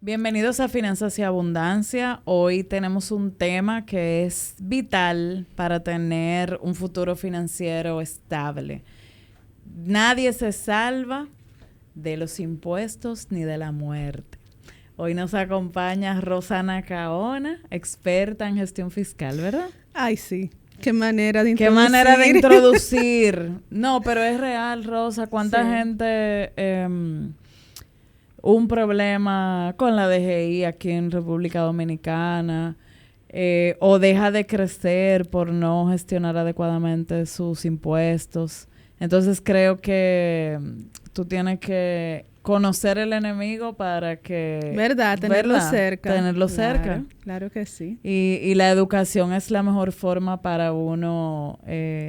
Bienvenidos a Finanzas y Abundancia. Hoy tenemos un tema que es vital para tener un futuro financiero estable. Nadie se salva de los impuestos ni de la muerte. Hoy nos acompaña Rosana Caona, experta en gestión fiscal, ¿verdad? Ay, sí. Qué manera de introducir. Qué manera de introducir. No, pero es real, Rosa. ¿Cuánta Sí. gente... un problema con la DGI aquí en República Dominicana, o deja de crecer por no gestionar adecuadamente sus impuestos? Entonces creo que tú tienes que conocer el enemigo para que... ¿Verdad? Tenerlo cerca. Tenerlo cerca. Claro que sí. Y la educación es la mejor forma para uno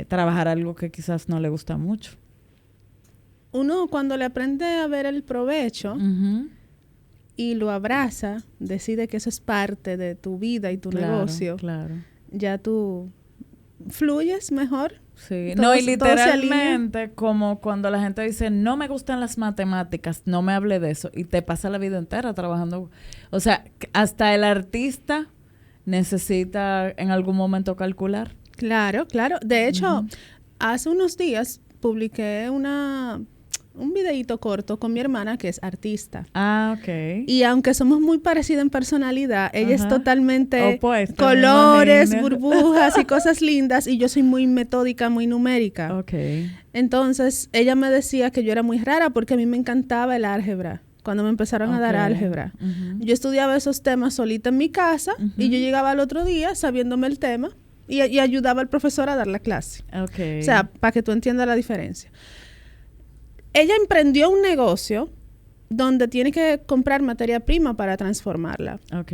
trabajar algo que quizás no le gusta mucho. Uno cuando le aprende a ver el provecho Uh-huh. y lo abraza, decide que eso es parte de tu vida y tu negocio, Claro. ya tú fluyes mejor. Sí, Todo- no, y todo se literalmente como cuando la gente dice, no me gustan las matemáticas, no me hable de eso, y te pasa la vida entera trabajando. O sea, hasta el artista necesita en algún momento calcular. Claro. De hecho, hace unos días publiqué un videíto corto con mi hermana que es artista. Ah, ok. Y aunque somos muy parecidas en personalidad, ella es Ajá. totalmente Opuesta, colores, me imagino. burbujas y cosas lindas, y yo soy muy metódica, muy numérica. Ok. Entonces, ella me decía que yo era muy rara porque a mí me encantaba el álgebra, cuando me empezaron a dar Ok. álgebra. Ujú. Yo estudiaba esos temas solita en mi casa y yo llegaba al otro día sabiéndome el tema y ayudaba al profesor a dar la clase. Ok. O sea, para que tú entiendas la diferencia. Ella emprendió un negocio donde tiene que comprar materia prima para transformarla. Ok.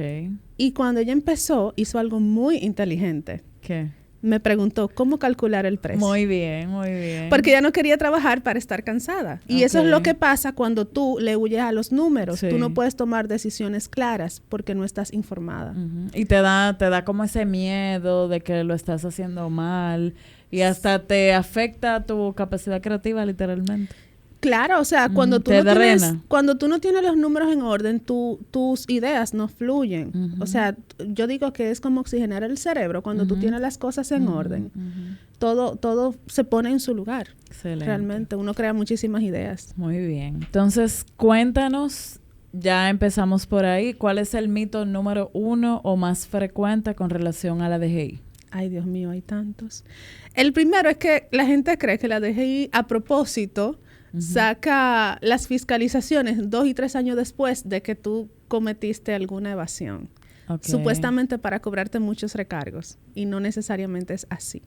Y cuando ella empezó, hizo algo muy inteligente. ¿Qué? Me preguntó cómo calcular el precio. Muy bien, muy bien. Porque ella no quería trabajar para estar cansada. Y eso es Ok. lo que pasa cuando tú le huyes a los números. Sí. Tú no puedes tomar decisiones claras porque no estás informada. Ujú. Y te da como ese miedo de que lo estás haciendo mal y hasta te afecta tu capacidad creativa literalmente. Claro, o sea, cuando tú Te no tienes, drena. cuando tú no tienes los números en orden, tus ideas no fluyen. Ujú. O sea, yo digo que es como oxigenar el cerebro. Cuando tú Ujú. tienes las cosas en orden, Ujú. todo se pone en su lugar. Excelente. Realmente, uno crea muchísimas ideas. Muy bien. Entonces, cuéntanos, ya empezamos por ahí, ¿cuál es el mito número 1 o más frecuente con relación a la DGI? Ay, Dios mío, hay tantos. El primero es que la gente cree que la DGI, a propósito, saca las fiscalizaciones 2 y 3 años después de que tú cometiste alguna evasión. Ok. Supuestamente para cobrarte muchos recargos. Y no necesariamente es así.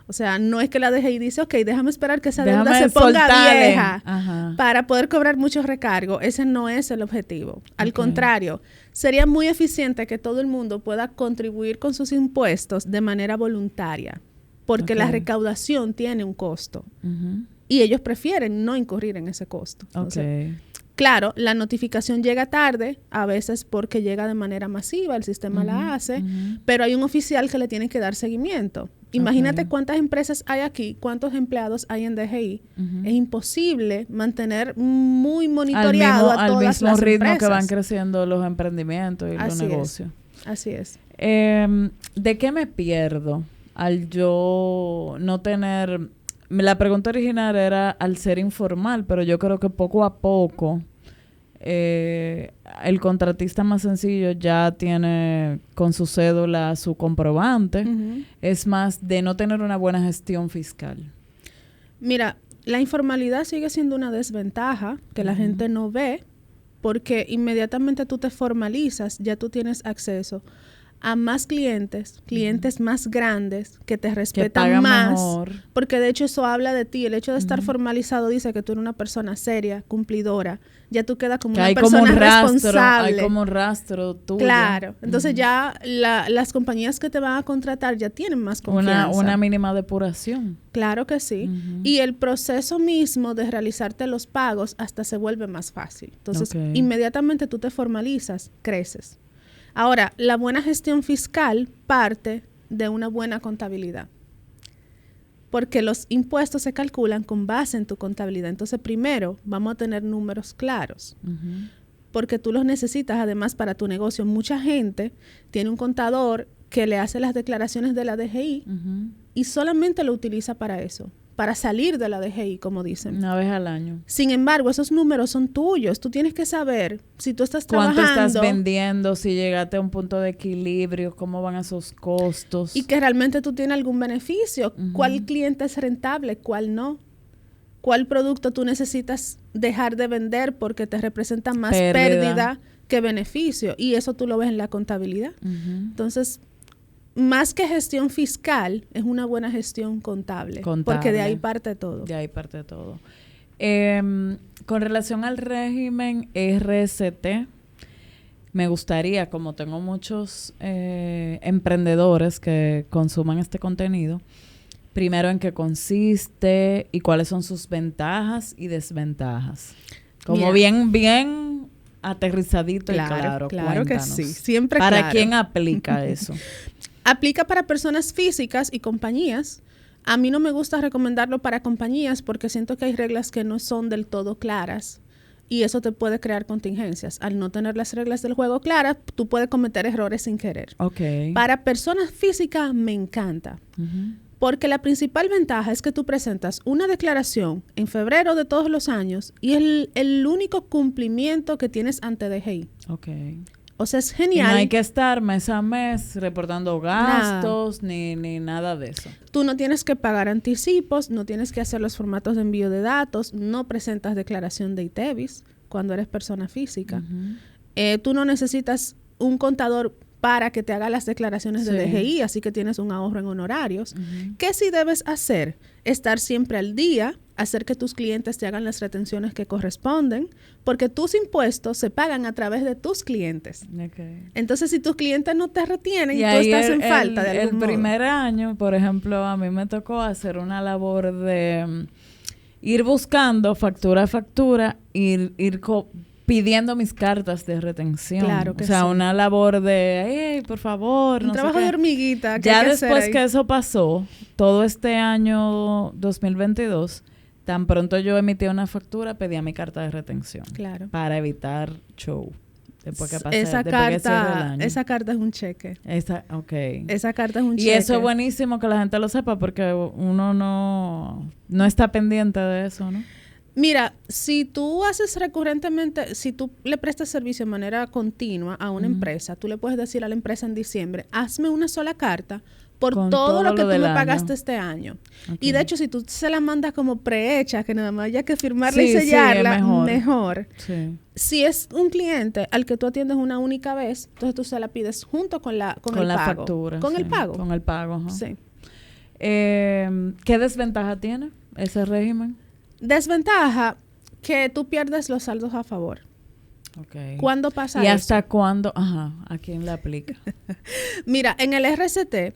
O sea, no es que la DGI dice, ok, déjame esperar que esa deuda se ponga soltarle. vieja Ajá. para poder cobrar muchos recargos. Ese no es el objetivo. Al Ok. contrario, sería muy eficiente que todo el mundo pueda contribuir con sus impuestos de manera voluntaria, porque la Ok. recaudación tiene un costo Ujú. y ellos prefieren no incurrir en ese costo. Ok. Entonces, claro, la notificación llega tarde, a veces porque llega de manera masiva, el sistema la hace, pero hay un oficial que le tiene que dar seguimiento. Imagínate Ok. cuántas empresas hay aquí, cuántos empleados hay en DGI. Ujú. Es imposible mantener muy monitoreado a al todas mismo las ritmo empresas. que van creciendo los emprendimientos y los Así es. negocios. Así es. ¿De qué me pierdo al yo no tener... La pregunta original era al ser informal, pero yo creo que poco a poco el contratista más sencillo ya tiene con su cédula su comprobante. Ujú. Es más de no tener una buena gestión fiscal. Mira, la informalidad sigue siendo una desventaja que la gente no ve, porque inmediatamente tú te formalizas, ya tú tienes acceso a más clientes más grandes que te respetan pagan más, mejor. porque de hecho eso habla de ti. El hecho de estar formalizado dice que tú eres una persona seria, cumplidora, ya tú quedas como Que una hay persona como un rastro, responsable. hay como un rastro tuyo. Claro, entonces ya las compañías que te van a contratar ya tienen más confianza. Una mínima depuración. Claro que sí. Ujú. Y el proceso mismo de realizarte los pagos hasta se vuelve más fácil. Entonces, Ok. inmediatamente tú te formalizas, creces. Ahora, la buena gestión fiscal parte de una buena contabilidad. Porque los impuestos se calculan con base en tu contabilidad. Entonces, primero, vamos a tener números claros. Ujú. porque tú los necesitas además para tu negocio. Mucha gente tiene un contador que le hace las declaraciones de la DGI y solamente lo utiliza para eso, para salir de la DGI, como dicen. Una vez al año. Sin embargo, esos números son tuyos. Tú tienes que saber si tú estás trabajando. ¿Cuánto estás vendiendo? Si llegaste a un punto de equilibrio, ¿cómo van esos costos? Y que realmente tú tienes algún beneficio. ¿Cuál cliente es rentable? ¿Cuál no? ¿Cuál producto tú necesitas dejar de vender porque te representa más pérdida que beneficio? Y eso tú lo ves en la contabilidad. Entonces, más que gestión fiscal, es una buena gestión contable. Porque de ahí parte todo. De ahí parte todo. Con relación al régimen RST, me gustaría, como tengo muchos emprendedores que consuman este contenido, primero en qué consiste y cuáles son sus ventajas y desventajas. Como bien aterrizadito y claro. Claro que sí, siempre ¿Para claro. quién aplica eso? Aplica para personas físicas y compañías. A mí no me gusta recomendarlo para compañías porque siento que hay reglas que no son del todo claras y eso te puede crear contingencias. Al no tener las reglas del juego claras, tú puedes cometer errores sin querer. Okay. Para personas físicas me encanta. Porque la principal ventaja es que tú presentas una declaración en febrero de todos los años y es el único cumplimiento que tienes ante DGI. Okay. O sea, es genial. Y no hay que estar mes a mes reportando gastos ni nada de eso. Tú no tienes que pagar anticipos, no tienes que hacer los formatos de envío de datos, no presentas declaración de ITEVIS cuando eres persona física. Tú no necesitas un contador para que te haga las declaraciones de DGI, así que tienes un ahorro en honorarios. ¿Qué sí debes hacer? Estar siempre al día, hacer que tus clientes te hagan las retenciones que corresponden, porque tus impuestos se pagan a través de tus clientes. Okay. Entonces, si tus clientes no te retienen y tú estás en falta de algún modo. El primer año, por ejemplo, a mí me tocó hacer una labor de ir buscando factura a factura, ir pidiendo mis cartas de retención. Claro que o sea, sí. Una labor de, hey, por favor, un no trabajo sé de hormiguita. Ya después que eso pasó, todo este año 2022, tan pronto yo emití una factura, pedía mi carta de retención. Claro. Para evitar show. Después que pase, esa carta es un cheque. Esa carta es un cheque. Y eso es buenísimo que la gente lo sepa porque uno no está pendiente de eso, ¿no? Mira, si tú haces recurrentemente, si tú le prestas servicio de manera continua a una empresa, tú le puedes decir a la empresa en diciembre, hazme una sola carta por todo lo que tú me pagaste este año. Okay. Y de hecho, si tú se la mandas como prehecha, que nada más haya que firmarla y sellarla, mejor. Sí. Si es un cliente al que tú atiendes una única vez, entonces tú se la pides junto con el pago. Factura. Con el pago. Con el pago, ajá. Sí. ¿Qué desventaja tiene ese régimen? Desventaja, que tú pierdes los saldos a favor. Okay. ¿Cuándo pasa eso? ¿Y hasta cuándo? Ajá, ¿a quién le aplica? Mira, en el RST,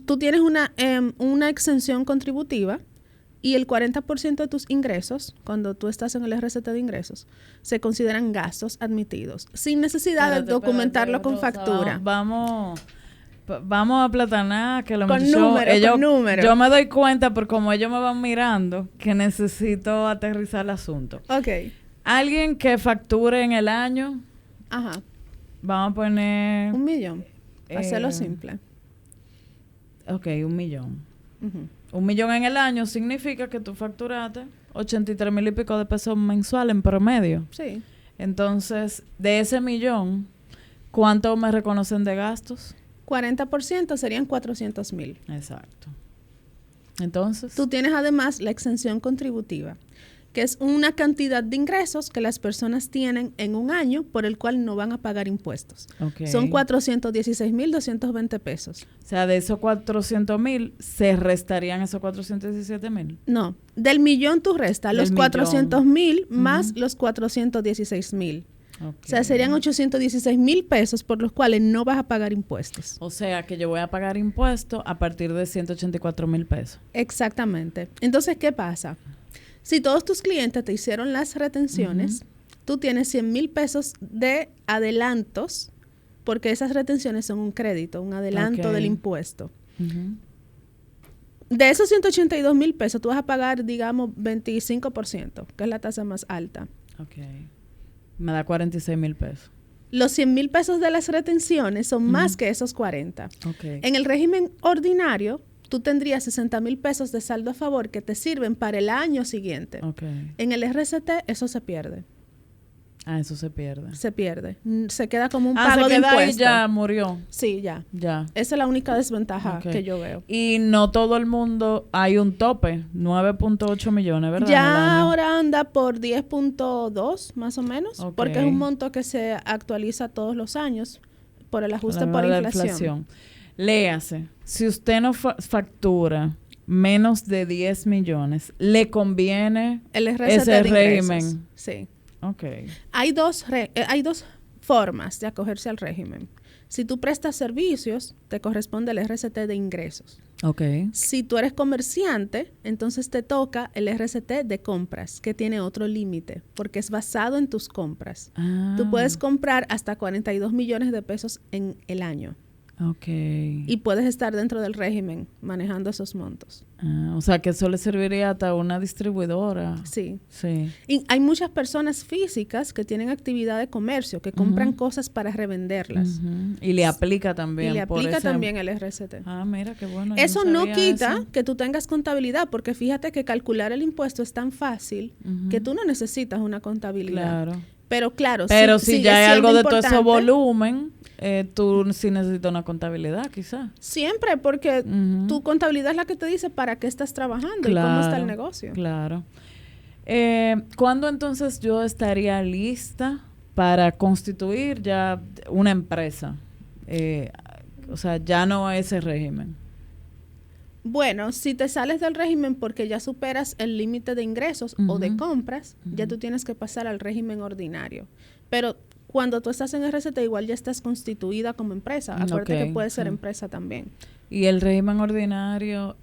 tú tienes una exención contributiva y el 40% de tus ingresos, cuando tú estás en el RST de ingresos, se consideran gastos admitidos, sin necesidad de documentarlo con factura. Vamos a aplatanar que con números. Yo me doy cuenta por cómo ellos me van mirando que necesito aterrizar el asunto. Ok. Alguien que facture en el año, ajá, vamos a poner... 1 millón. Hacerlo simple. Ok, 1 millón. 1 millón en el año significa que tú facturaste 83,000 y pico de pesos mensual en promedio. Sí. Entonces, de ese millón, ¿cuánto me reconocen de gastos? 40% serían 400,000. Exacto. Entonces, tú tienes además la exención contributiva, que es una cantidad de ingresos que las personas tienen en un año por el cual no van a pagar impuestos. Okay. Son 416,220 pesos. O sea, de esos 400,000, ¿se restarían esos 417,000? No, del millón tú restas los 400,000 más los 416,000. Okay. O sea, serían 816,000 pesos por los cuales no vas a pagar impuestos. O sea, que yo voy a pagar impuestos a partir de 184,000 pesos. Exactamente. Entonces, ¿qué pasa? Si todos tus clientes te hicieron las retenciones, tú tienes 100,000 pesos de adelantos, porque esas retenciones son un crédito, un adelanto del impuesto. De esos 182,000 pesos, tú vas a pagar, digamos, 25%, que es la tasa más alta. Okay. Me da 46,000 pesos. Los 100,000 pesos de las retenciones son más que esos 40. Okay. En el régimen ordinario, tú tendrías 60,000 pesos de saldo a favor que te sirven para el año siguiente. Okay. En el RCT, eso se pierde. Ah, eso se pierde. Se pierde. Se queda como un pago de se queda impuesto. ahí, ya murió. Sí, ya. Ya. Esa es la única desventaja Okay. que yo veo. Y no todo el mundo, hay un tope, 9.8 millones, ¿verdad? Ya ahora anda por 10.2 más o menos, Okay. porque es un monto que se actualiza todos los años por el ajuste por la inflación. Léase, si usted no factura menos de 10 millones, ¿le conviene El RCT ese de régimen? ingresos. Sí. Ok. Hay dos formas de acogerse al régimen. Si tú prestas servicios, te corresponde el RCT de ingresos. Ok. Si tú eres comerciante, entonces te toca el RCT de compras, que tiene otro límite, porque es basado en tus compras. Ah. Tú puedes comprar hasta 42 millones de pesos en el año. Ok. Y puedes estar dentro del régimen manejando esos montos. Ah, o sea, que eso le serviría hasta a una distribuidora. Sí. Sí. Y hay muchas personas físicas que tienen actividad de comercio, que compran cosas para revenderlas. Y le aplica también. Y le por aplica ese... también el RCT. Ah, mira, qué bueno. yo Eso no sabía quita eso. que tú tengas contabilidad, porque fíjate que calcular el impuesto es tan fácil que tú no necesitas una contabilidad. Claro. Pero claro, Pero sí, si sigue ya hay siendo algo de todo ese importante. volumen, tú sí necesitas una contabilidad, quizás. Siempre, porque tu contabilidad es la que te dice para qué estás trabajando y cómo está el negocio. Claro. ¿Cuándo entonces yo estaría lista para constituir ya una empresa? O sea, ya no ese régimen. Bueno, si te sales del régimen porque ya superas el límite de ingresos o de compras, ya tú tienes que pasar al régimen ordinario. Pero cuando tú estás en RCT, igual ya estás constituida como empresa. Acuérdate que puede ser empresa también. Y el régimen ordinario,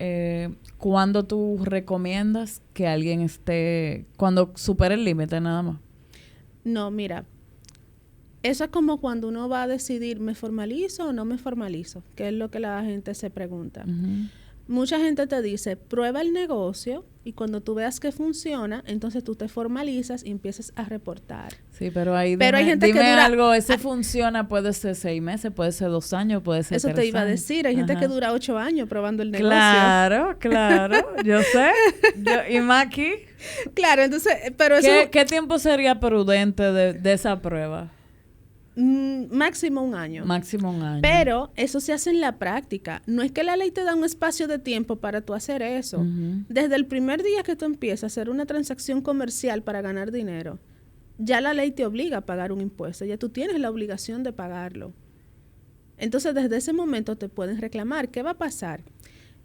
¿cuándo tú recomiendas que alguien esté, cuando supere el límite nada más? No, mira, eso es como cuando uno va a decidir, ¿me formalizo o no me formalizo? Que es lo que la gente se pregunta. Mucha gente te dice, prueba el negocio y cuando tú veas que funciona, entonces tú te formalizas y empiezas a reportar. Sí, pero ahí hay gente dime que dura algo, ese funciona, puede ser 6 meses, puede ser 2 años, puede ser 3 años. Eso te iba a decir, hay gente que dura 8 años probando el negocio. Claro, yo sé. ¿Y Maki? Claro, entonces, pero eso... ¿Qué tiempo sería prudente de esa prueba? Máximo 1 año. Máximo 1 año. Pero eso se hace en la práctica. No es que la ley te da un espacio de tiempo para tú hacer eso. Desde el primer día que tú empiezas a hacer una transacción comercial para ganar dinero, ya la ley te obliga a pagar un impuesto. Ya tú tienes la obligación de pagarlo. Entonces, desde ese momento te pueden reclamar. ¿Qué va a pasar?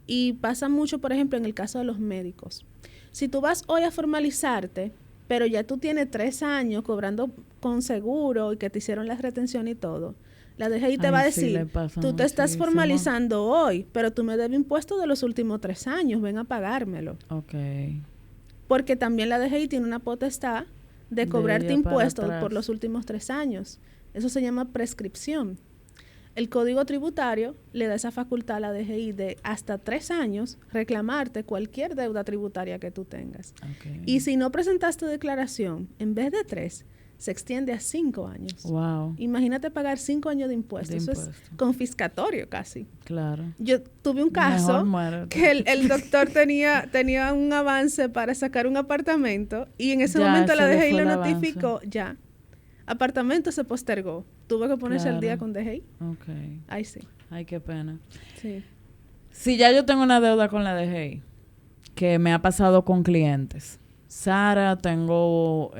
Y pasa mucho, por ejemplo, en el caso de los médicos. Si tú vas hoy a formalizarte, pero ya tú tienes 3 años cobrando con seguro y que te hicieron la retención y todo, la DGI te va a decir, tú te estás formalizando hoy, pero tú me debes impuestos de los últimos 3 años, ven a pagármelo. Ok. Porque también la DGI tiene una potestad de cobrarte impuestos por los últimos 3 años. Eso se llama prescripción. El Código Tributario le da esa facultad a la DGI de hasta 3 años reclamarte cualquier deuda tributaria que tú tengas. Okay. Y si no presentaste declaración, en vez de 3, se extiende a 5 años. Wow. Imagínate pagar 5 años de impuestos. Eso es confiscatorio casi. Claro. Yo tuve un caso que el doctor tenía un avance para sacar un apartamento y en ese momento la DGI lo notificó, ya. Apartamento se postergó. Tuve que ponerse al día con DGI. Ok. Ay, sí. Ay, qué pena. Sí. Si ya yo tengo una deuda con la DGI, que me ha pasado con clientes. Sara, tengo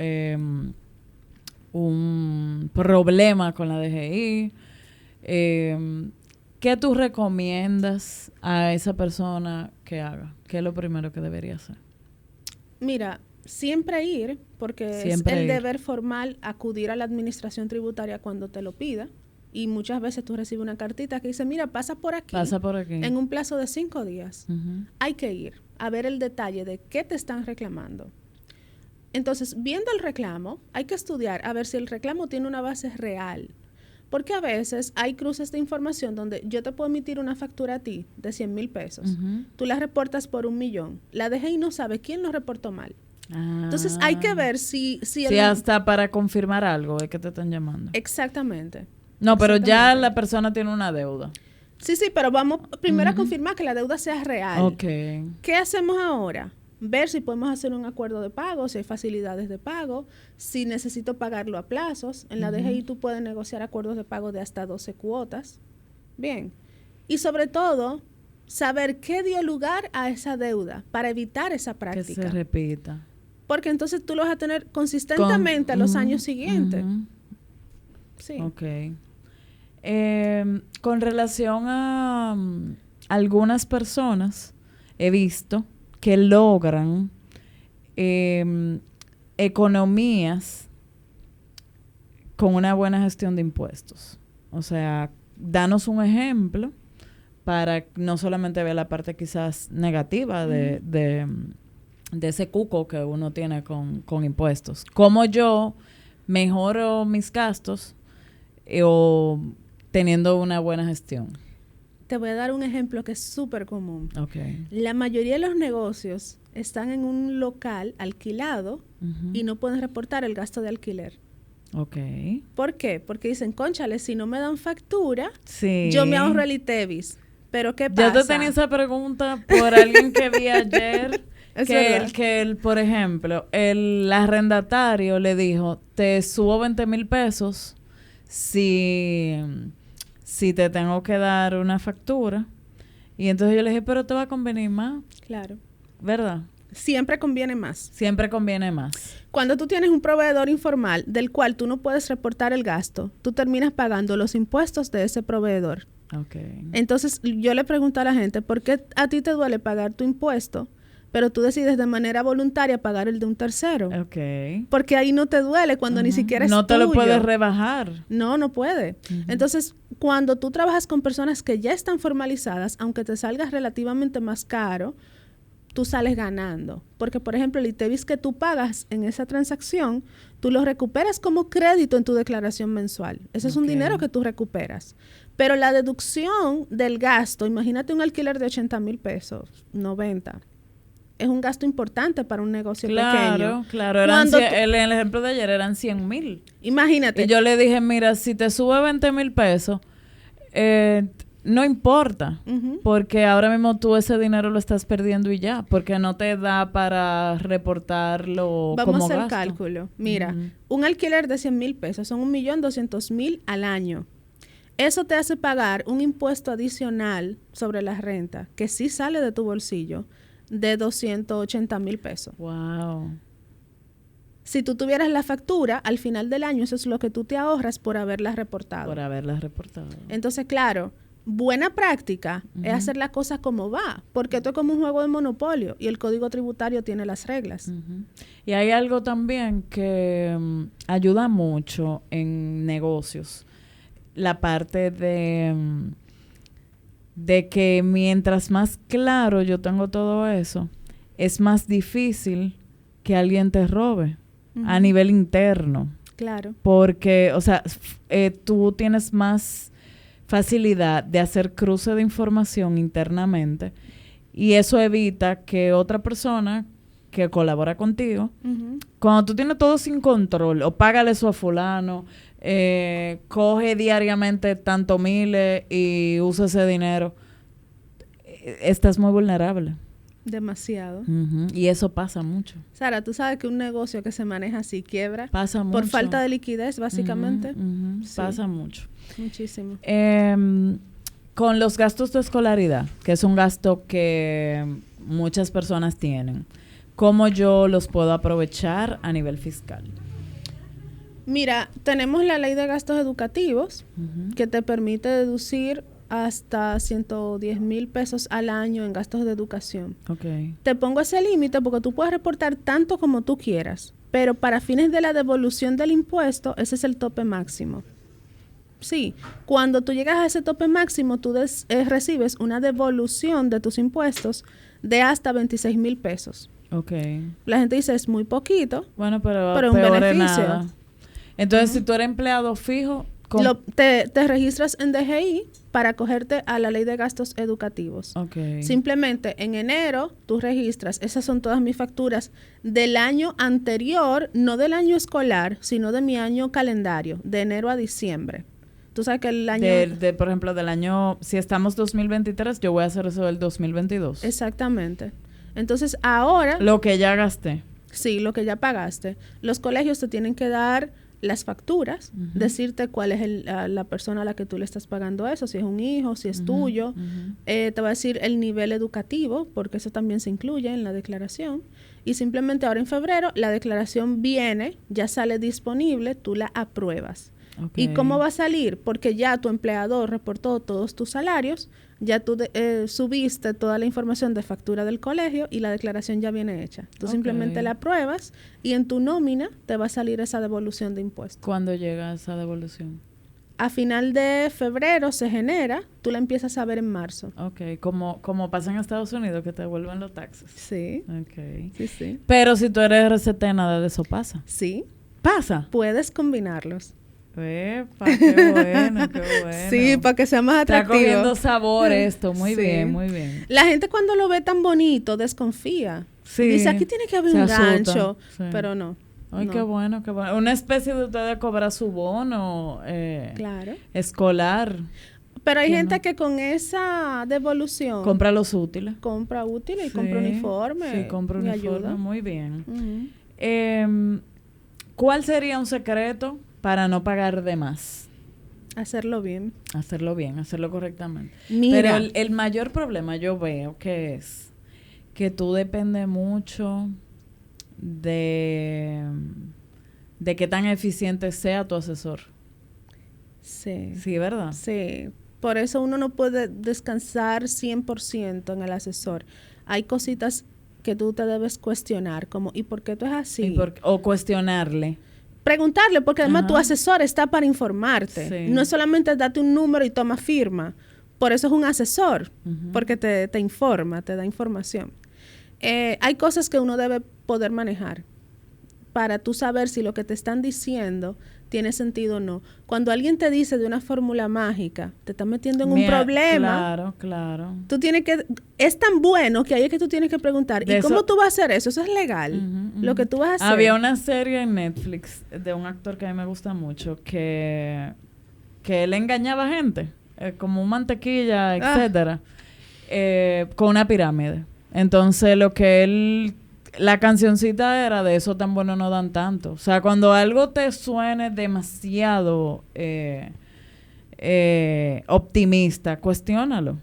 un problema con la DGI. ¿Qué tú recomiendas a esa persona que haga? ¿Qué es lo primero que debería hacer? Mira, siempre ir, porque siempre es el deber formal acudir a la administración tributaria cuando te lo pida. Y muchas veces tú recibes una cartita que dice, mira, pasa por aquí. Pasa por aquí. En un plazo de 5 días. Hay que ir a ver el detalle de qué te están reclamando. Entonces, viendo el reclamo, hay que estudiar a ver si el reclamo tiene una base real. Porque a veces hay cruces de información donde yo te puedo emitir una factura a ti de 100,000 pesos. Tú la reportas por 1 millón. La DGI no sabe quién lo reportó mal. Entonces, hay que ver si hasta para confirmar algo es que te están llamando. Exactamente. No, pero ya la persona tiene una deuda. Sí, pero vamos primero a confirmar que la deuda sea real. Ok. ¿Qué hacemos ahora? Ver si podemos hacer un acuerdo de pago, si hay facilidades de pago, si necesito pagarlo a plazos. En la DGI tú puedes negociar acuerdos de pago de hasta 12 cuotas. Bien. Y sobre todo, saber qué dio lugar a esa deuda para evitar esa práctica. Que se repita. Porque entonces tú lo vas a tener consistentemente a los años siguientes. Sí. Ok. Con relación a algunas personas, he visto que logran economías con una buena gestión de impuestos. O sea, danos un ejemplo para no solamente ver la parte quizás negativa de ese cuco que uno tiene con impuestos. ¿Cómo yo mejoro mis gastos o teniendo una buena gestión? Te voy a dar un ejemplo que es súper común. Okay. La mayoría de los negocios están en un local alquilado y no pueden reportar el gasto de alquiler. Okay. ¿Por qué? Porque dicen, cónchale, si no me dan factura, sí, yo me ahorro el ITEVIS. Pero ¿qué pasa? Yo te tenía esa pregunta por alguien que vi ayer. Por ejemplo, el arrendatario le dijo, te subo 20,000 pesos si te tengo que dar una factura. Y entonces yo le dije, pero te va a convenir más. Claro. ¿Verdad? Siempre conviene más. Siempre conviene más. Cuando tú tienes un proveedor informal del cual tú no puedes reportar el gasto, tú terminas pagando los impuestos de ese proveedor. Okay. Entonces, yo le pregunto a la gente, ¿por qué a ti te duele pagar tu impuesto, pero tú decides de manera voluntaria pagar el de un tercero? Okay. Porque ahí no te duele cuando ni siquiera es tuyo. No te lo puedes rebajar. No puede. Entonces, cuando tú trabajas con personas que ya están formalizadas, aunque te salgas relativamente más caro, tú sales ganando. Porque, por ejemplo, el ITEVIS que tú pagas en esa transacción, tú lo recuperas como crédito en tu declaración mensual. Ese es un dinero que tú recuperas. Pero la deducción del gasto, imagínate un alquiler de 80,000 pesos, 90. Es un gasto importante para un negocio pequeño. Claro. El ejemplo de ayer eran 100,000. Imagínate. Y yo le dije, mira, si te sube 20,000 pesos, no importa, porque ahora mismo tú ese dinero lo estás perdiendo y ya, porque no te da para reportarlo. Vamos como a hacer gasto. cálculo. Mira, un alquiler de 100,000 pesos son 1,200,000 al año. Eso te hace pagar un impuesto adicional sobre la renta, que sí sale de tu bolsillo, de 280,000 pesos. Wow. Si tú tuvieras la factura, al final del año, eso es lo que tú te ahorras por haberla reportado. Entonces, claro, buena práctica es hacer las cosas como va, porque esto es como un juego de monopolio y el Código Tributario tiene las reglas. Y hay algo también que ayuda mucho en negocios, la parte de que mientras más claro yo tengo todo eso, es más difícil que alguien te robe a nivel interno. Claro. Porque, o sea, tú tienes más facilidad de hacer cruce de información internamente y eso evita que otra persona que colabora contigo, cuando tú tienes todo sin control, o págale eso a fulano, coge diariamente tanto miles y usa ese dinero, estás muy vulnerable. Demasiado. Y eso pasa mucho. Sara, tú sabes que un negocio que se maneja así quiebra. Pasa mucho. Por falta de liquidez, básicamente. Sí. Pasa mucho. Muchísimo. Con los gastos de escolaridad, que es un gasto que muchas personas tienen, ¿cómo yo los puedo aprovechar a nivel fiscal? Mira, tenemos la ley de gastos educativos que te permite deducir hasta 110,000 pesos al año en gastos de educación. Okay. Te pongo ese límite porque tú puedes reportar tanto como tú quieras, pero para fines de la devolución del impuesto, ese es el tope máximo. Sí, cuando tú llegas a ese tope máximo, tú recibes una devolución de tus impuestos de hasta 26,000 pesos. Okay. La gente dice, es muy poquito, bueno, pero un beneficio. Nada. Entonces, si tú eres empleado fijo, Te registras en DGI para acogerte a la ley de gastos educativos. Okay. Simplemente en enero tú registras, esas son todas mis facturas del año anterior, no del año escolar, sino de mi año calendario, de enero a diciembre. Tú sabes que el año... por ejemplo, del año, si estamos 2023, yo voy a hacer eso del 2022. Exactamente. Entonces, ahora... Lo que ya gasté. Sí, lo que ya pagaste. Los colegios te tienen que dar las facturas, decirte cuál es la persona a la que tú le estás pagando eso, si es un hijo, si es tuyo. Te va a decir el nivel educativo, porque eso también se incluye en la declaración. Y simplemente ahora en febrero la declaración viene, ya sale disponible, tú la apruebas. Okay. ¿Y cómo va a salir? Porque ya tu empleador reportó todos tus salarios, ya tú subiste toda la información de factura del colegio y la declaración ya viene hecha. Tú simplemente la apruebas y en tu nómina te va a salir esa devolución de impuestos. ¿Cuándo llega esa devolución? A final de febrero se genera, tú la empiezas a ver en marzo. Ok, como pasa en Estados Unidos, que te devuelven los taxes. Sí. Ok. Sí. Pero si tú eres RCT, nada de eso pasa. Sí. ¿Pasa? Puedes combinarlos. Epa, qué bueno, qué bueno. Sí, para que sea más atractivo. Está cogiendo sabor esto, muy bien, muy bien. La gente cuando lo ve tan bonito desconfía. Sí. Dice, aquí tiene que haber un gancho, pero no. Ay, qué bueno, qué bueno. Una especie de ustedes cobrar su bono claro. escolar. Pero hay gente que con esa devolución... Compra los útiles. Compra útiles y compra uniforme. Sí, compra uniforme, ayuda. Muy bien. ¿Cuál sería un secreto para no pagar de más? Hacerlo bien. Hacerlo correctamente. Mira. Pero el mayor problema yo veo que es que tú dependes mucho de qué tan eficiente sea tu asesor. Sí. Sí, ¿verdad? Sí. Por eso uno no puede descansar 100% en el asesor. Hay cositas que tú te debes cuestionar, como ¿y por qué tú es así? O cuestionarle. Preguntarle, porque además tu asesor está para informarte. Sí. No es solamente darte un número y toma firma. Por eso es un asesor, porque te informa, te da información. Hay cosas que uno debe poder manejar para tú saber si lo que te están diciendo tiene sentido o no. Cuando alguien te dice de una fórmula mágica, te está metiendo en un problema. Claro. Tú tienes que... Es tan bueno que ahí es que tú tienes que preguntar, ¿y cómo tú vas a hacer eso? ¿Eso es legal? Lo que tú vas a hacer. Había una serie en Netflix de un actor que a mí me gusta mucho que él engañaba gente, como mantequilla, etcétera, con una pirámide. Entonces, la cancioncita era de eso tan bueno no dan tanto. O sea, cuando algo te suene demasiado optimista, cuestiónalo.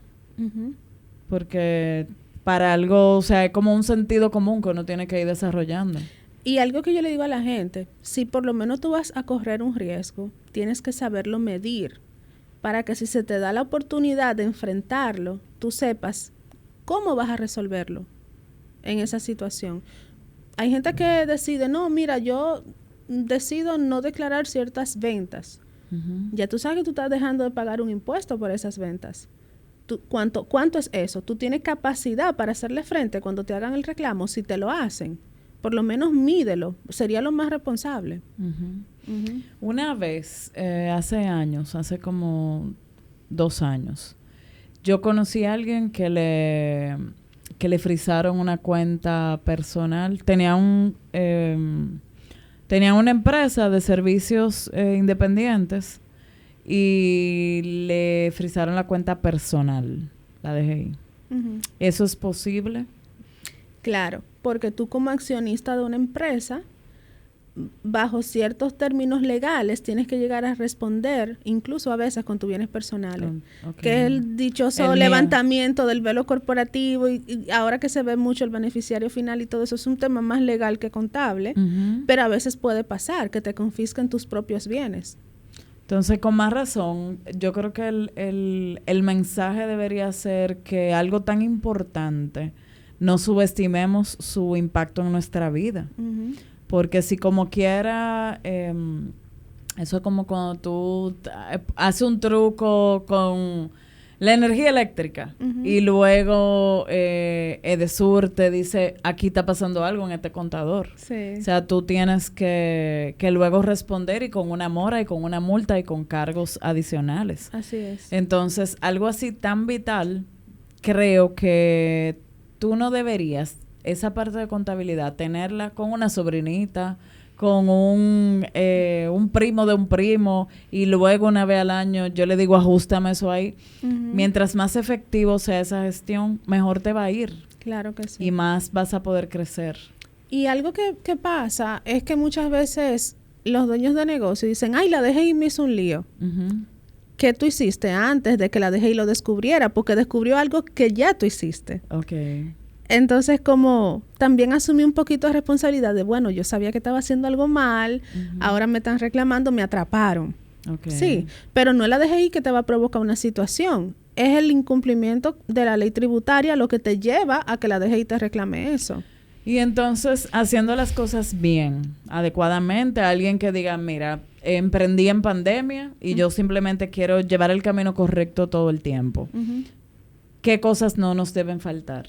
Porque para algo, o sea, es como un sentido común que uno tiene que ir desarrollando. Y algo que yo le digo a la gente, si por lo menos tú vas a correr un riesgo, tienes que saberlo medir para que si se te da la oportunidad de enfrentarlo, tú sepas cómo vas a resolverlo en esa situación. Hay gente que decide, no, mira, yo decido no declarar ciertas ventas. Ya tú sabes que tú estás dejando de pagar un impuesto por esas ventas. ¿Cuánto es eso? Tú tienes capacidad para hacerle frente cuando te hagan el reclamo, si te lo hacen. Por lo menos mídelo. Sería lo más responsable. Una vez, hace como 2 años, yo conocí a alguien que le frizaron una cuenta personal. Tenía una empresa de servicios independientes y le frizaron la cuenta personal, la DGI. ¿Eso es posible? Claro, porque tú como accionista de una empresa, bajo ciertos términos legales, tienes que llegar a responder, incluso a veces con tus bienes personales, que es el dichoso levantamiento del velo corporativo y ahora que se ve mucho el beneficiario final y todo eso, es un tema más legal que contable, pero a veces puede pasar que te confisquen tus propios bienes. Entonces, con más razón, yo creo que el mensaje debería ser que algo tan importante no subestimemos su impacto en nuestra vida. Porque si como quiera, eso es como cuando tú haces un truco con la energía eléctrica. Y luego Edesur te dice, aquí está pasando algo en este contador. Sí. O sea, tú tienes que luego responder y con una mora y con una multa y con cargos adicionales. Así es. Entonces, algo así tan vital, creo que tú no deberías, esa parte de contabilidad, tenerla con una sobrinita, con un primo de un primo, y luego una vez al año yo le digo, ajústame eso ahí. Mientras más efectivo sea esa gestión, mejor te va a ir. Claro que sí. Y más vas a poder crecer. Y algo que pasa es que muchas veces los dueños de negocio dicen, ay, la DGI me hizo un lío. ¿Qué tú hiciste antes de que la DGI lo descubriera? Porque descubrió algo que ya tú hiciste. Okay. Entonces, como también asumí un poquito de responsabilidad de, bueno, yo sabía que estaba haciendo algo mal, ahora me están reclamando, me atraparon. Okay. Sí, pero no es la DGI que te va a provocar una situación. Es el incumplimiento de la ley tributaria lo que te lleva a que la DGI te reclame eso. Y entonces, haciendo las cosas bien, adecuadamente, alguien que diga, mira, emprendí en pandemia y yo simplemente quiero llevar el camino correcto todo el tiempo. ¿Qué cosas no nos deben faltar?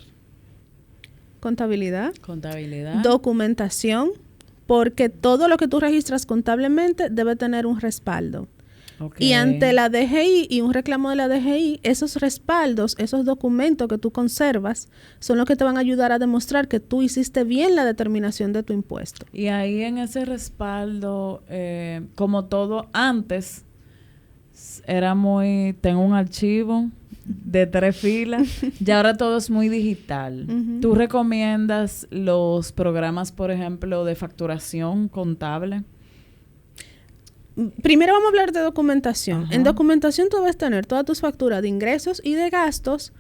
Contabilidad. Contabilidad. Documentación, porque todo lo que tú registras contablemente debe tener un respaldo. Okay. Y ante la DGI y un reclamo de la DGI, esos respaldos, esos documentos que tú conservas, son los que te van a ayudar a demostrar que tú hiciste bien la determinación de tu impuesto. Y ahí en ese respaldo, como todo antes, era muy, tengo un archivo de 3 filas, y ahora todo es muy digital. ¿Tú recomiendas los programas, por ejemplo, de facturación contable? Primero vamos a hablar de documentación. En documentación tú debes tener todas tus facturas de ingresos y de gastos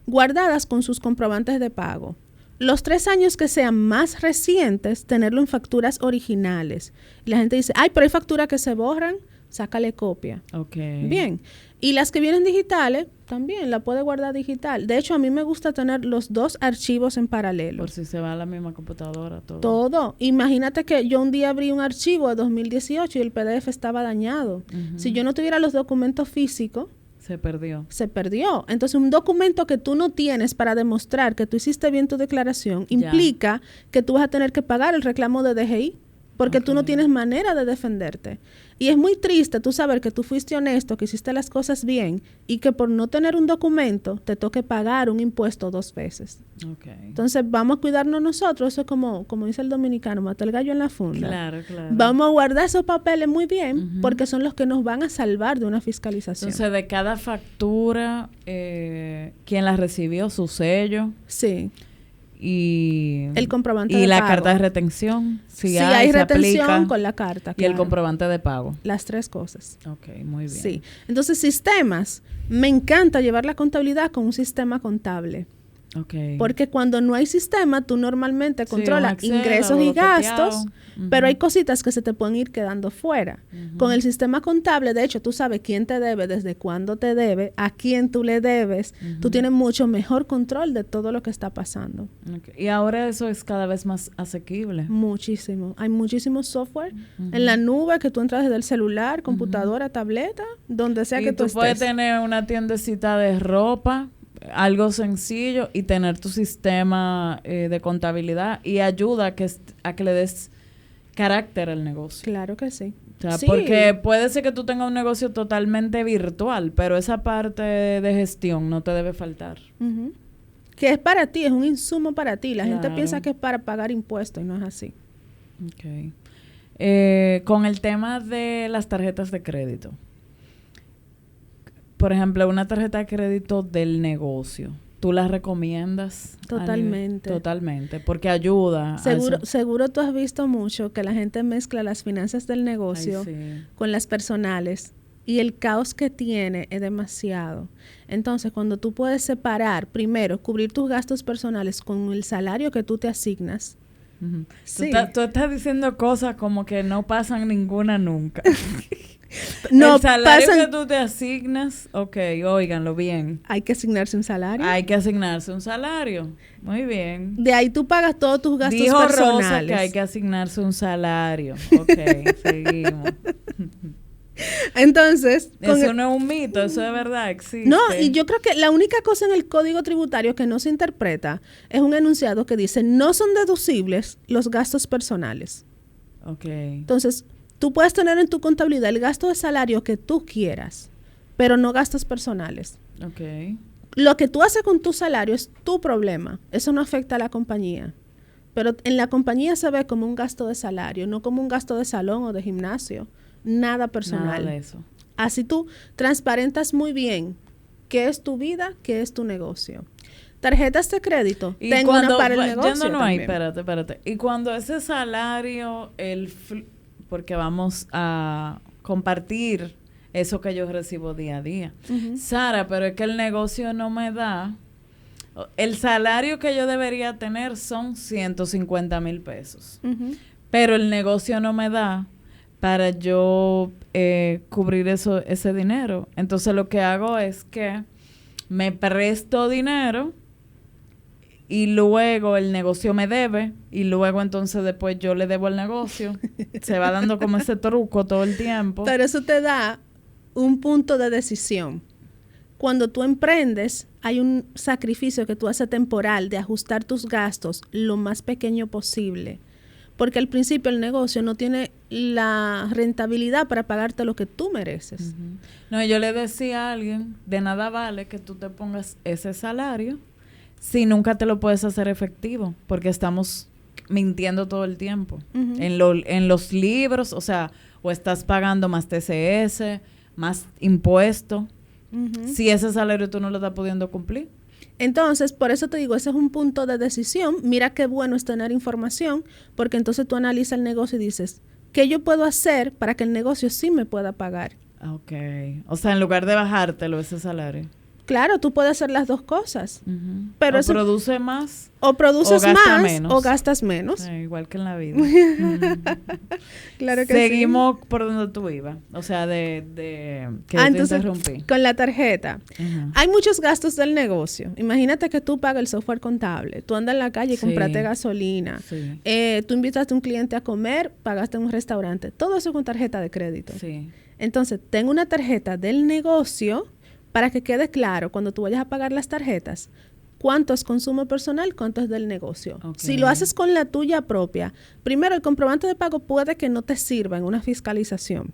guardadas con sus comprobantes de pago. Los 3 años que sean más recientes, tenerlo en facturas originales. Y la gente dice, ay, pero hay facturas que se borran, sácale copia. Okay. Bien. Y las que vienen digitales, también la puede guardar digital. De hecho, a mí me gusta tener los 2 archivos en paralelo. Por si se va a la misma computadora, todo. Todo. Imagínate que yo un día abrí un archivo de 2018 y el PDF estaba dañado. Si yo no tuviera los documentos físicos, se perdió. Se perdió. Entonces, un documento que tú no tienes para demostrar que tú hiciste bien tu declaración implica que tú vas a tener que pagar el reclamo de DGI. Porque tú no tienes manera de defenderte. Y es muy triste tú saber que tú fuiste honesto, que hiciste las cosas bien y que por no tener un documento te toque pagar un impuesto 2 veces. Okay. Entonces, vamos a cuidarnos nosotros. Eso es como dice el dominicano, mata el gallo en la funda. Claro, claro. Vamos a guardar esos papeles muy bien porque son los que nos van a salvar de una fiscalización. Entonces, de cada factura, ¿quién la recibió? Su sello. Sí. Y el comprobante y de la pago. Carta de retención, si hay retención aplica, con la carta, y el comprobante de pago. Las 3 cosas. Okay, muy bien. Sí. Entonces, sistemas. Me encanta llevar la contabilidad con un sistema contable. Okay. Porque cuando no hay sistema, tú normalmente controlas ingresos y gastos, pero hay cositas que se te pueden ir quedando fuera. Con el sistema contable, de hecho, tú sabes quién te debe, desde cuándo te debe, a quién tú le debes. Tú tienes mucho mejor control de todo lo que está pasando. Okay. Y ahora eso es cada vez más asequible. Muchísimo. Hay muchísimo software en la nube que tú entras desde el celular, computadora, tableta, donde sea que tú estés. Y tú puedes tener una tiendecita de ropa, algo sencillo, y tener tu sistema de contabilidad, y ayuda a que le des carácter al negocio. Claro que sí. O sea, porque puede ser que tú tengas un negocio totalmente virtual, pero esa parte de gestión no te debe faltar. Que es para ti, es un insumo para ti. La gente piensa que es para pagar impuestos y no es así. Okay. Con el tema de las tarjetas de crédito. Por ejemplo, una tarjeta de crédito del negocio, ¿tú la recomiendas? Totalmente. Totalmente, porque ayuda. Seguro tú has visto mucho que la gente mezcla las finanzas del negocio con las personales y el caos que tiene es demasiado. Entonces, cuando tú puedes separar, primero, cubrir tus gastos personales con el salario que tú te asignas. Sí. Tú estás diciendo cosas como que no pasan ninguna nunca. No, el salario que tú te asignas, óiganlo bien. Hay que asignarse un salario. Hay que asignarse un salario. Muy bien. De ahí tú pagas todos tus gastos personales. Dijo Rosa que hay que asignarse un salario. Seguimos. Entonces... Eso no es un mito, eso de verdad existe. No, y yo creo que la única cosa en el Código Tributario que no se interpreta es un enunciado que dice no son deducibles los gastos personales. Ok. Entonces, tú puedes tener en tu contabilidad el gasto de salario que tú quieras, pero no gastos personales. Ok. Lo que tú haces con tu salario es tu problema. Eso no afecta a la compañía. Pero en la compañía se ve como un gasto de salario, no como un gasto de salón o de gimnasio. Nada personal. Nada de eso. Así tú transparentas muy bien qué es tu vida, qué es tu negocio. Tarjetas de crédito. Y tengo cuando, una para el negocio no hay, también. espérate. Y cuando ese salario, porque vamos a compartir eso que yo recibo día a día. Ujú. Sara, pero es que el negocio no me da. El salario que yo debería tener son 150,000 pesos. Ujú. Pero el negocio no me da para yo cubrir ese dinero. Entonces lo que hago es que me presto dinero y luego el negocio me debe y luego entonces después yo le debo al negocio. Se va dando como ese truco todo el tiempo. Pero eso te da un punto de decisión. Cuando tú emprendes, hay un sacrificio que tú haces temporal de ajustar tus gastos lo más pequeño posible. Porque al principio el negocio no tiene la rentabilidad para pagarte lo que tú mereces. Ujú. No, yo le decía a alguien, de nada vale que tú te pongas ese salario si nunca te lo puedes hacer efectivo, porque estamos mintiendo todo el tiempo. Ujú. En los libros, o sea, o estás pagando más TCS, más impuesto, Ujú. si ese salario tú no lo estás pudiendo cumplir. Entonces, por eso te digo, ese es un punto de decisión. Mira qué bueno es tener información, porque entonces tú analizas el negocio y dices, ¿qué yo puedo hacer para que el negocio sí me pueda pagar? Ok. O sea, en lugar de bajártelo ese salario. Claro, tú puedes hacer las dos cosas, Ujú. pero O eso produce más. o produces o gasta más menos. o gastas menos. Igual que en la vida. Ujú. Claro que Seguimos por donde tú ibas. O sea, que yo te entonces, interrumpí. con la tarjeta. Ajá. Hay muchos gastos del negocio. Imagínate que tú pagas el software contable. Tú andas en la calle y Sí. compraste gasolina. Sí. Tú invitaste a un cliente a comer, pagaste en un restaurante. Todo eso con tarjeta de crédito. Sí. Entonces, ten una tarjeta del negocio para que quede claro cuando tú vayas a pagar las tarjetas cuánto es consumo personal, cuánto es del negocio. Ok. Si lo haces con la tuya propia, primero el comprobante de pago puede que no te sirva en una fiscalización.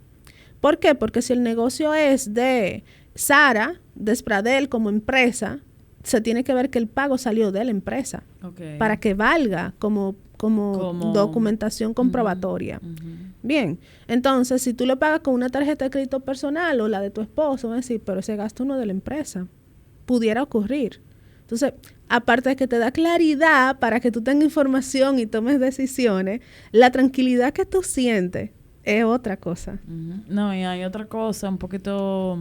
¿Por qué? Porque si el negocio es de Sara, de Spradel como empresa, se tiene que ver que el pago salió de la empresa Ok. para que valga como documentación comprobatoria. Ujú. Bien, entonces si tú lo pagas con una tarjeta de crédito personal o la de tu esposo, van a decir, pero ese gasto no es de la empresa. Pudiera ocurrir. Entonces, aparte de que te da claridad para que tú tengas información y tomes decisiones, la tranquilidad que tú sientes es otra cosa. Ujú. No, y hay otra cosa un poquito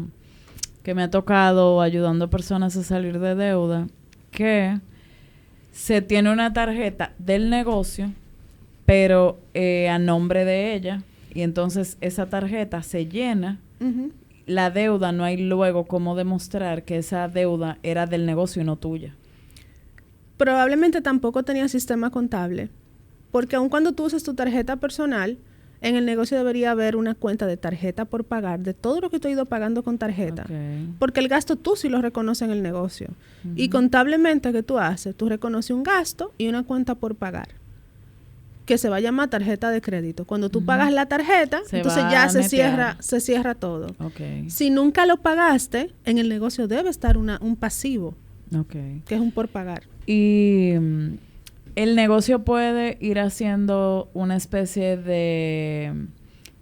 que me ha tocado ayudando a personas a salir de deuda, que se tiene una tarjeta del negocio, pero a nombre de ella, y entonces esa tarjeta se llena. Ujú. La deuda no hay luego cómo demostrar que esa deuda era del negocio y no tuya. Probablemente tampoco tenía sistema contable, porque aun cuando tú usas tu tarjeta personal, en el negocio debería haber una cuenta de tarjeta por pagar, de todo lo que tú has ido pagando con tarjeta. Okay. Porque el gasto tú sí lo reconoces en el negocio. Ujú. Y contablemente, ¿qué tú haces? Tú reconoces un gasto y una cuenta por pagar, que se va a llamar tarjeta de crédito. Cuando tú Ujú. pagas la tarjeta, Se entonces va ya a se netear. cierra todo. Okay. Si nunca lo pagaste, en el negocio debe estar un pasivo, Okay. que es un por pagar. Y el negocio puede ir haciendo una especie de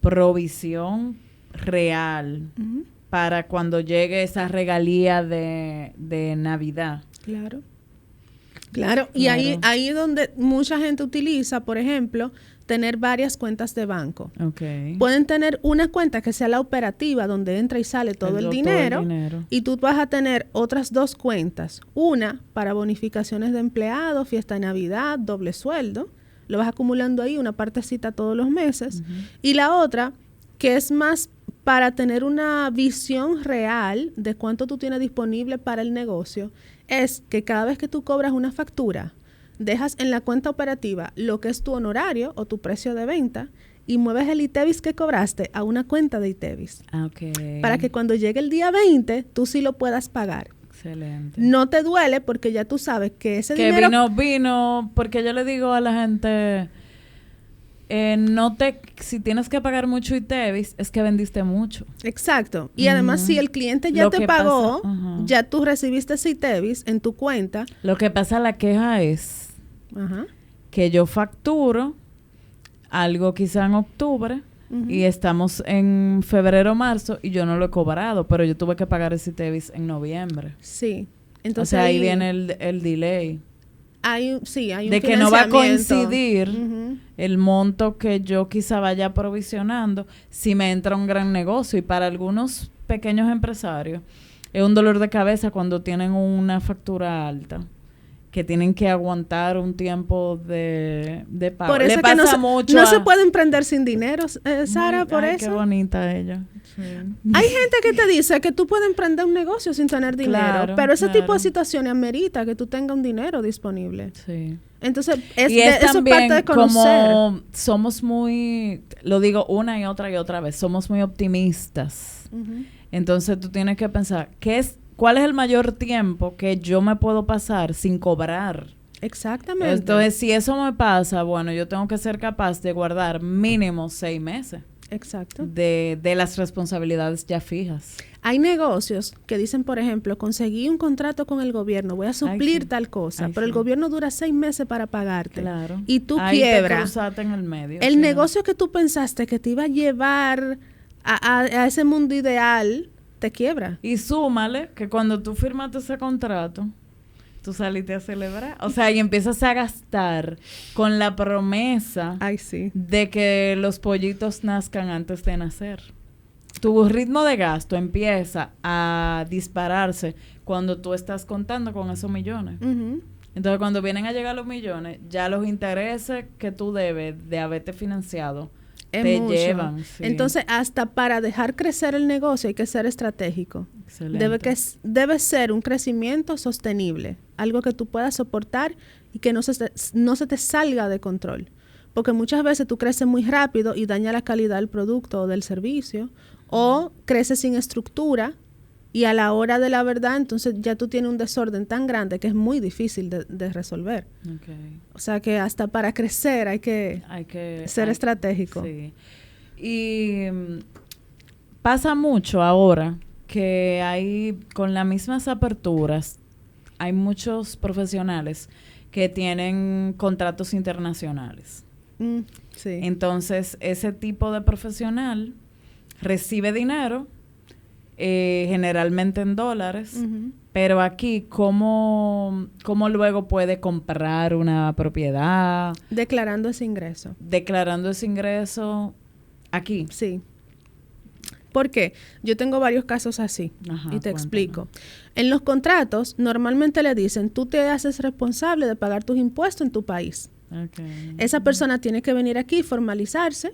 provisión real Ujú. para cuando llegue esa regalía de Navidad. Claro. Claro, y Claro. ahí donde mucha gente utiliza, por ejemplo, tener varias cuentas de banco. Okay. Pueden tener una cuenta que sea la operativa, donde entra y sale todo el dinero, y tú vas a tener otras dos cuentas. Una para bonificaciones de empleados, fiesta de Navidad, doble sueldo. Lo vas acumulando ahí, una partecita todos los meses. Ujú. Y la otra, que es más para tener una visión real de cuánto tú tienes disponible para el negocio, es que cada vez que tú cobras una factura, dejas en la cuenta operativa lo que es tu honorario o tu precio de venta y mueves el ITEVIS que cobraste a una cuenta de ITEVIS. Okay. Para que cuando llegue el día 20, tú sí lo puedas pagar. Excelente. No te duele porque ya tú sabes que ese que dinero... vino, porque yo le digo a la gente, si tienes que pagar mucho ITEVIS, es que vendiste mucho. Exacto. Y además, si el cliente ya te pagó, ya tú recibiste ese ITEVIS en tu cuenta. Lo que pasa, la queja es que yo facturo algo quizá en octubre y estamos en febrero o marzo y yo no lo he cobrado, pero yo tuve que pagar ese ITEVIS en noviembre. Sí. Entonces o sea, ahí viene el delay. Hay un de que no va a coincidir el monto que yo quizá vaya provisionando si me entra un gran negocio. Y para algunos pequeños empresarios es un dolor de cabeza cuando tienen una factura alta, que tienen que aguantar un tiempo de pago. Por eso le pasa que mucho no se puede emprender sin dinero, Sara, por eso. Qué bonita ella. Sí. Hay gente que te dice que tú puedes emprender un negocio sin tener dinero, pero ese tipo de situaciones amerita que tú tengas un dinero disponible. Sí. Entonces, eso es parte de conocer. Como somos muy, lo digo una y otra vez, somos muy optimistas. Entonces tú tienes que pensar, ¿cuál es el mayor tiempo que yo me puedo pasar sin cobrar? Exactamente. Entonces, si eso me pasa, bueno, yo tengo que ser capaz de guardar mínimo 6 meses. Exacto. De las responsabilidades ya fijas. Hay negocios que dicen, por ejemplo, conseguí un contrato con el gobierno, voy a suplir tal cosa, pero el gobierno dura 6 meses para pagarte. Claro. Y tú ahí quiebras. Te cruzaste en el medio. El negocio que tú pensaste que te iba a llevar a ese mundo ideal, te quiebra. Y súmale que cuando tú firmaste ese contrato, tú saliste a celebrar. O sea, y empiezas a gastar con la promesa de que los pollitos nazcan antes de nacer. Tu ritmo de gasto empieza a dispararse cuando tú estás contando con esos millones. Entonces, cuando vienen a llegar los millones, ya los intereses que tú debes de haberte financiado te llevan. Sí. Entonces, hasta para dejar crecer el negocio hay que ser estratégico. Excelente. Debe ser un crecimiento sostenible, algo que tú puedas soportar y que no se te salga de control. Porque muchas veces tú creces muy rápido y daña la calidad del producto o del servicio, o creces sin estructura y a la hora de la verdad, entonces ya tú tienes un desorden tan grande que es muy difícil de resolver. Okay. O sea que hasta para crecer hay que ser estratégico. Sí. Y pasa mucho ahora que hay, con las mismas aperturas, hay muchos profesionales que tienen contratos internacionales. Sí. Entonces, ese tipo de profesional recibe dinero, generalmente en dólares, pero aquí, ¿cómo luego puede comprar una propiedad? Declarando ese ingreso. Declarando ese ingreso aquí. Sí. ¿Por qué? Yo tengo varios casos así y te explico. En los contratos, normalmente le dicen, tú te haces responsable de pagar tus impuestos en tu país. Okay. Esa persona tiene que venir aquí, formalizarse.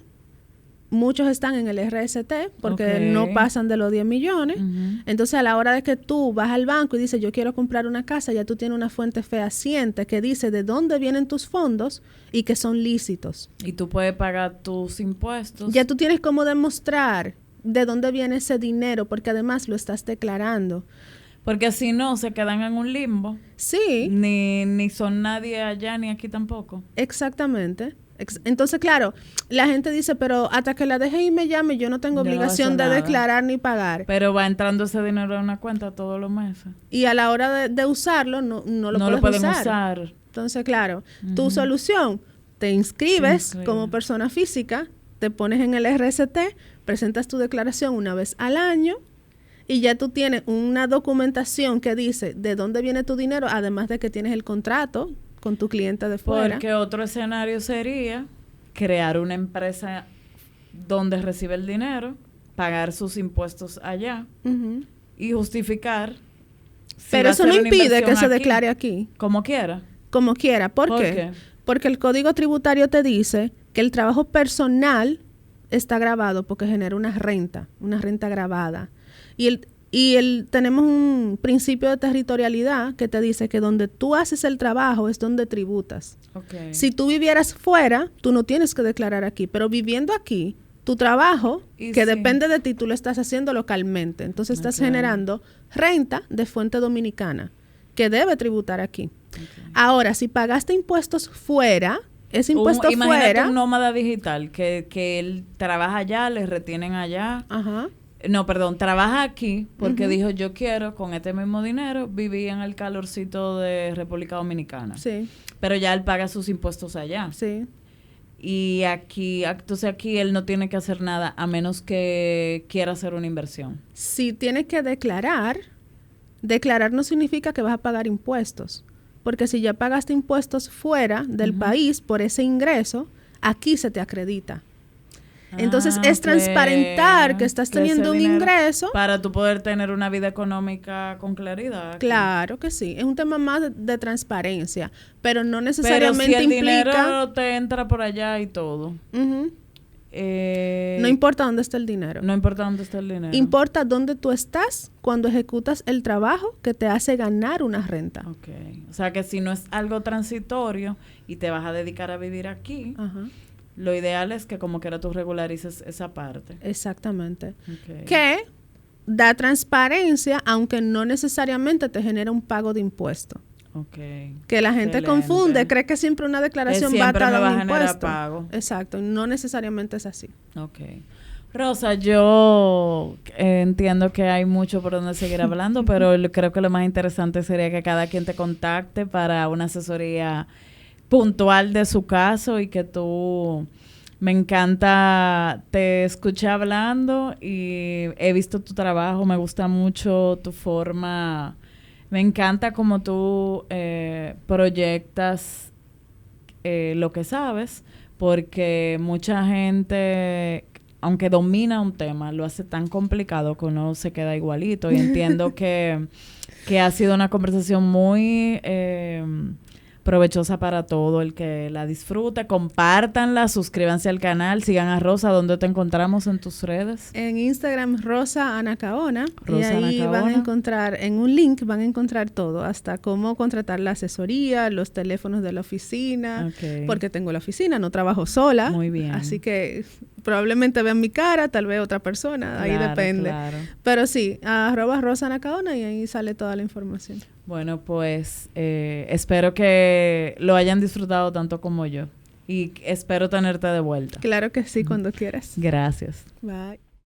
Muchos están en el RST porque no pasan de los 10 millones. Entonces, a la hora de que tú vas al banco y dices, yo quiero comprar una casa, ya tú tienes una fuente fehaciente que dice de dónde vienen tus fondos y que son lícitos. Y tú puedes pagar tus impuestos. Ya tú tienes cómo demostrar de dónde viene ese dinero, porque además lo estás declarando. Porque si no, se quedan en un limbo. Sí. Ni son nadie allá, ni aquí tampoco. Exactamente. Entonces, claro, la gente dice, pero hasta que la deje y me llame, yo no tengo obligación de declarar ni pagar. Pero va entrando ese dinero en una cuenta todos los meses. Y a la hora de usarlo, no lo pueden usar. Entonces, claro, tu solución, te inscribes como persona física, te pones en el RST, presentas tu declaración una vez al año y ya tú tienes una documentación que dice de dónde viene tu dinero, además de que tienes el contrato con tu cliente de fuera. Porque otro escenario sería crear una empresa donde recibe el dinero, pagar sus impuestos allá y justificar. Pero eso no impide que se declare aquí. Como quiera. Como quiera. ¿Por qué? Porque el Código Tributario te dice que el trabajo personal está grabado porque genera una renta gravada. Y Y tenemos un principio de territorialidad que te dice que donde tú haces el trabajo es donde tributas. Okay. Si tú vivieras fuera, tú no tienes que declarar aquí, pero viviendo aquí, tu trabajo, que depende de ti, tú lo estás haciendo localmente. Entonces estás generando renta de fuente dominicana que debe tributar aquí. Okay. Ahora, si pagaste impuestos fuera, ese impuesto imagínate un nómada digital que él trabaja allá, le retienen allá. Ajá. No, perdón, trabaja aquí porque dijo, yo quiero con este mismo dinero vivir en el calorcito de República Dominicana. Sí. Pero ya él paga sus impuestos allá. Sí. Y entonces aquí él no tiene que hacer nada a menos que quiera hacer una inversión. Si tiene que declarar no significa que vas a pagar impuestos. Porque si ya pagaste impuestos fuera del país por ese ingreso, aquí se te acredita. Entonces es transparentar que estás teniendo un ingreso. Para tú poder tener una vida económica con claridad. Aquí. Claro que sí. Es un tema más de transparencia. Pero no necesariamente pero si el implica... dinero te entra por allá y todo. No importa dónde está el dinero. No importa dónde está el dinero. Importa dónde tú estás cuando ejecutas el trabajo que te hace ganar una renta. Okay. O sea que si no es algo transitorio y te vas a dedicar a vivir aquí... Ajá. Lo ideal es que como quiera tú regularices esa parte. Exactamente. Okay. Que da transparencia, aunque no necesariamente te genera un pago de impuesto. Okay. Que la gente confunde, cree que siempre una declaración va a dar un impuesto. Pago. Exacto, no necesariamente es así. Okay. Rosa, yo entiendo que hay mucho por donde seguir hablando, pero creo que lo más interesante sería que cada quien te contacte para una asesoría puntual de su caso y que tú, me encanta, te escuché hablando y he visto tu trabajo, me gusta mucho tu forma, me encanta cómo tú proyectas lo que sabes, porque mucha gente, aunque domina un tema, lo hace tan complicado que uno se queda igualito y entiendo que ha sido una conversación muy... provechosa para todo el que la disfrute. Compártanla, suscríbanse al canal, sigan a Rosa. ¿Dónde te encontramos en tus redes? En Instagram, Rosa Anacaona. Rosa y ahí Anacaona. van a encontrar, en un link van a encontrar todo, hasta cómo contratar la asesoría, los teléfonos de la oficina, porque tengo la oficina, no trabajo sola. Muy bien. Así que probablemente vean mi cara, tal vez otra persona, ahí depende. Claro. Pero sí, @Rosa Anacaona y ahí sale toda la información. Bueno, pues espero que lo hayan disfrutado tanto como yo y espero tenerte de vuelta. Claro que sí, cuando quieras. Gracias. Bye.